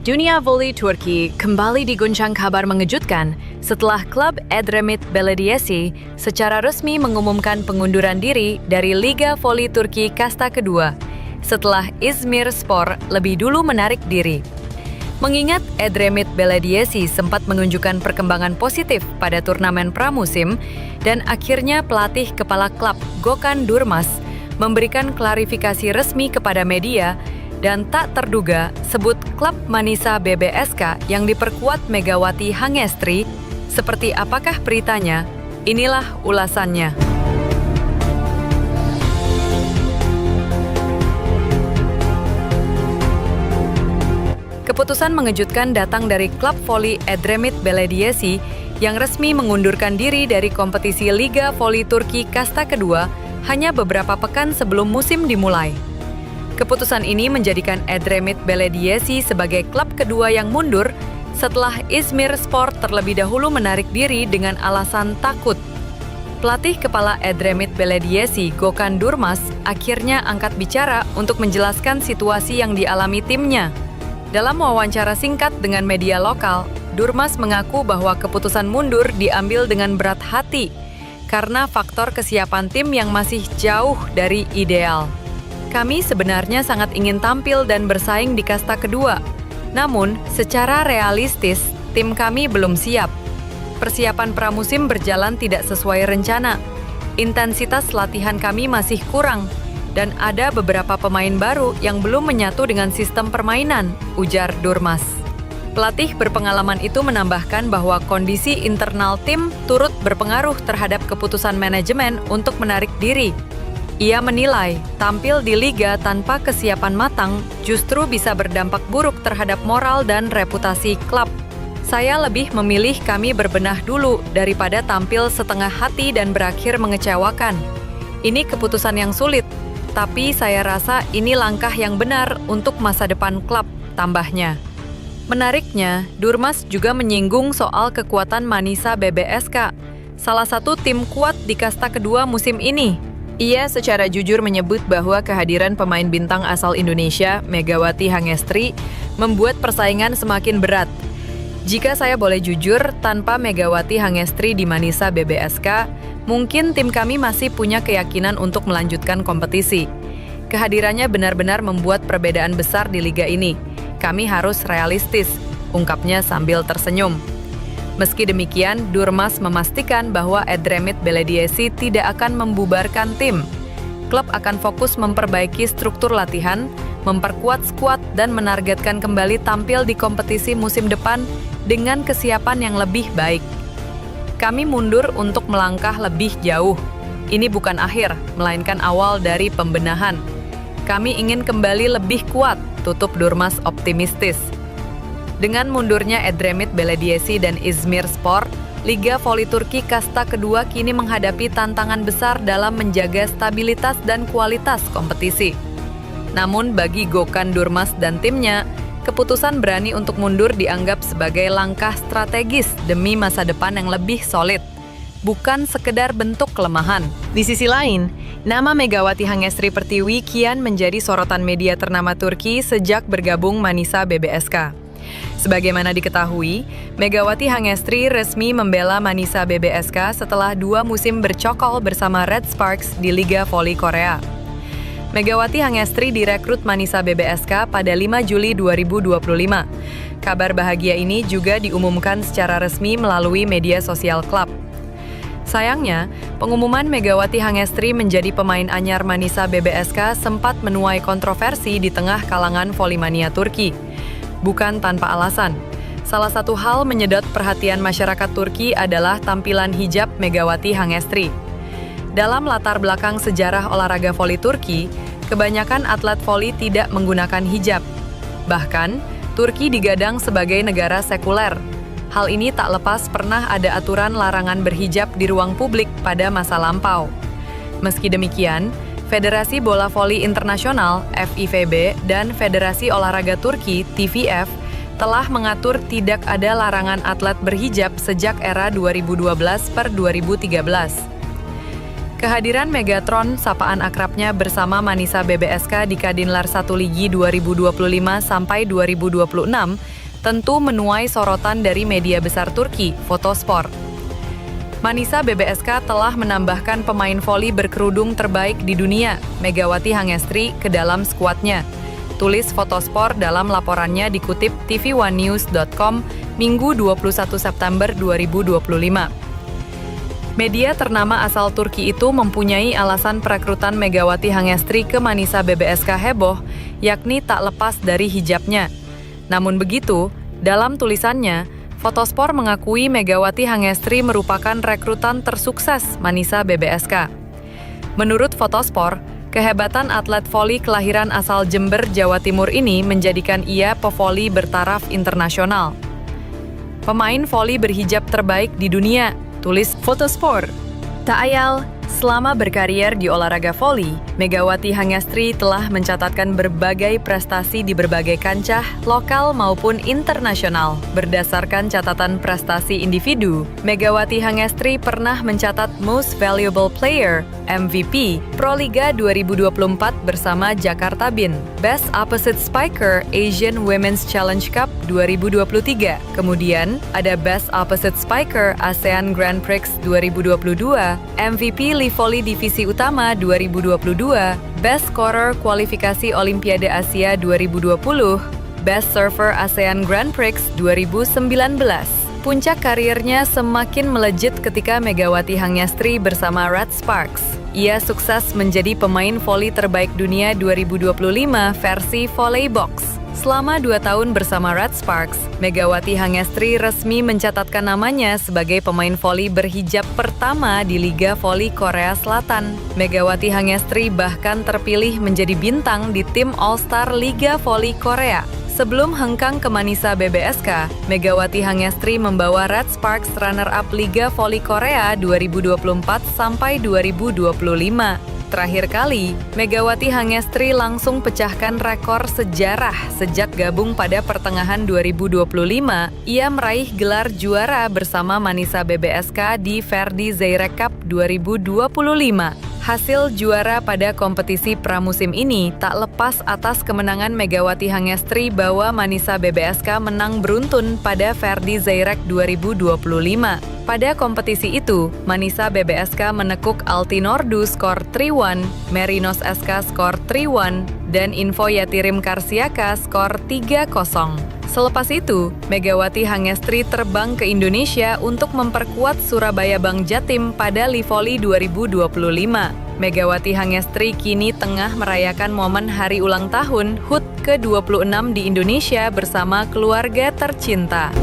Dunia voli Turki kembali diguncang kabar mengejutkan setelah klub Edremit Belediyesi secara resmi mengumumkan pengunduran diri dari Liga Voli Turki Kasta kedua setelah İzmirspor lebih dulu menarik diri. Mengingat Edremit Belediyesi sempat menunjukkan perkembangan positif pada turnamen pramusim dan akhirnya pelatih kepala klub Gökhan Durmaz memberikan klarifikasi resmi kepada media dan tak terduga sebut klub Manisa BBSK yang diperkuat Megawati Hangestri. Seperti apakah beritanya? Inilah ulasannya. Keputusan mengejutkan datang dari klub voli Edremit Belediyesi yang resmi mengundurkan diri dari kompetisi Liga Voli Turki Kasta kedua hanya beberapa pekan sebelum musim dimulai. Keputusan ini menjadikan Edremit Belediyesi sebagai klub kedua yang mundur setelah İzmirspor terlebih dahulu menarik diri dengan alasan takut. Pelatih kepala Edremit Belediyesi, Gökhan Durmaz, akhirnya angkat bicara untuk menjelaskan situasi yang dialami timnya. Dalam wawancara singkat dengan media lokal, Durmaz mengaku bahwa keputusan mundur diambil dengan berat hati karena faktor kesiapan tim yang masih jauh dari ideal. Kami sebenarnya sangat ingin tampil dan bersaing di kasta kedua. Namun, secara realistis, tim kami belum siap. Persiapan pramusim berjalan tidak sesuai rencana. Intensitas latihan kami masih kurang. Dan ada beberapa pemain baru yang belum menyatu dengan sistem permainan, ujar Durmaz. Pelatih berpengalaman itu menambahkan bahwa kondisi internal tim turut berpengaruh terhadap keputusan manajemen untuk menarik diri. Ia menilai, tampil di liga tanpa kesiapan matang justru bisa berdampak buruk terhadap moral dan reputasi klub. Saya lebih memilih kami berbenah dulu daripada tampil setengah hati dan berakhir mengecewakan. Ini keputusan yang sulit, tapi saya rasa ini langkah yang benar untuk masa depan klub, tambahnya. Menariknya, Durmaz juga menyinggung soal kekuatan Manisa BBSK, salah satu tim kuat di kasta kedua musim ini. Ia secara jujur menyebut bahwa kehadiran pemain bintang asal Indonesia, Megawati Hangestri, membuat persaingan semakin berat. Jika saya boleh jujur, tanpa Megawati Hangestri di Manisa BBSK, mungkin tim kami masih punya keyakinan untuk melanjutkan kompetisi. Kehadirannya benar-benar membuat perbedaan besar di liga ini. Kami harus realistis, ungkapnya sambil tersenyum. Meski demikian, Durmaz memastikan bahwa Edremit Belediyesi tidak akan membubarkan tim. Klub akan fokus memperbaiki struktur latihan, memperkuat skuad, dan menargetkan kembali tampil di kompetisi musim depan dengan kesiapan yang lebih baik. Kami mundur untuk melangkah lebih jauh. Ini bukan akhir, melainkan awal dari pembenahan. Kami ingin kembali lebih kuat, tutup Durmaz optimistis. Dengan mundurnya Edremit Belediyesi dan İzmirspor, Liga Voli Turki Kasta kedua kini menghadapi tantangan besar dalam menjaga stabilitas dan kualitas kompetisi. Namun bagi Gökhan Durmaz dan timnya, keputusan berani untuk mundur dianggap sebagai langkah strategis demi masa depan yang lebih solid, bukan sekedar bentuk kelemahan. Di sisi lain, nama Megawati Hangestri Pertiwi kian menjadi sorotan media ternama Turki sejak bergabung Manisa BBSK. Sebagaimana diketahui, Megawati Hangestri resmi membela Manisa BBSK setelah 2 musim bercokol bersama Red Sparks di Liga Voli Korea. Megawati Hangestri direkrut Manisa BBSK pada 5 Juli 2025. Kabar bahagia ini juga diumumkan secara resmi melalui media sosial klub. Sayangnya, pengumuman Megawati Hangestri menjadi pemain anyar Manisa BBSK sempat menuai kontroversi di tengah kalangan volimania Turki. Bukan tanpa alasan. Salah satu hal menyedot perhatian masyarakat Turki adalah tampilan hijab Megawati Hangestri. Dalam latar belakang sejarah olahraga voli Turki, kebanyakan atlet voli tidak menggunakan hijab. Bahkan, Turki digadang sebagai negara sekuler. Hal ini tak lepas pernah ada aturan larangan berhijab di ruang publik pada masa lampau. Meski demikian, Federasi Bola Voli Internasional (FIVB) dan Federasi Olahraga Turki (TVF) telah mengatur tidak ada larangan atlet berhijab sejak era 2012-2013. Kehadiran Megatron, sapaan akrabnya bersama Manisa BBSK di Kadinlar 1 Ligi 2025 sampai 2026, tentu menuai sorotan dari media besar Turki, Fotospor. Manisa BBSK telah menambahkan pemain voli berkerudung terbaik di dunia, Megawati Hangestri, ke dalam skuadnya. Tulis Fotospor dalam laporannya dikutip tv1news.com Minggu 21 September 2025. Media ternama asal Turki itu mempunyai alasan perekrutan Megawati Hangestri ke Manisa BBSK heboh, yakni tak lepas dari hijabnya. Namun begitu, dalam tulisannya, Fotospor mengakui Megawati Hangestri merupakan rekrutan tersukses Manisa BBSK. Menurut Fotospor, kehebatan atlet voli kelahiran asal Jember, Jawa Timur ini menjadikan ia pevoli bertaraf internasional. Pemain voli berhijab terbaik di dunia, tulis Fotospor. Tak ayal, selama berkarier di olahraga voli, Megawati Hangestri telah mencatatkan berbagai prestasi di berbagai kancah, lokal maupun internasional. Berdasarkan catatan prestasi individu, Megawati Hangestri pernah mencatat Most Valuable Player, MVP, Proliga 2024 bersama Jakarta Bin, Best Opposite Spiker Asian Women's Challenge Cup 2023. Kemudian, ada Best Opposite Spiker ASEAN Grand Prix 2022, MVP Livoli Divisi Utama 2022, Best Scorer Kualifikasi Olimpiade Asia 2020, Best Surfer ASEAN Grand Prix 2019. Puncak karirnya semakin melejit ketika Megawati Hangestri bersama Red Sparks. Ia sukses menjadi pemain voli terbaik dunia 2025 versi Volley Box. Selama 2 tahun bersama Red Sparks, Megawati Hangestri resmi mencatatkan namanya sebagai pemain voli berhijab pertama di Liga Voli Korea Selatan. Megawati Hangestri bahkan terpilih menjadi bintang di tim All-Star Liga Voli Korea. Sebelum hengkang ke Manisa BBSK, Megawati Hangestri membawa Red Sparks runner-up Liga Voli Korea 2024 sampai 2025. Terakhir kali, Megawati Hangestri langsung pecahkan rekor sejarah sejak gabung pada pertengahan 2025. Ia meraih gelar juara bersama Manisa BBSK di Ferdi Zeyrek Cup 2025. Hasil juara pada kompetisi pramusim ini tak lepas atas kemenangan Megawati Hangestri bahwa Manisa BBSK menang beruntun pada Ferdi Zeyrek 2025. Pada kompetisi itu, Manisa BBSK menekuk Altinordu skor 3-1, Merinos SK skor 3-1, dan Info Yatirim Karsiaka skor 3-0. Selepas itu, Megawati Hangestri terbang ke Indonesia untuk memperkuat Surabaya Bank Jatim pada Livoli 2025. Megawati Hangestri kini tengah merayakan momen hari ulang tahun HUT ke-26 di Indonesia bersama keluarga tercinta.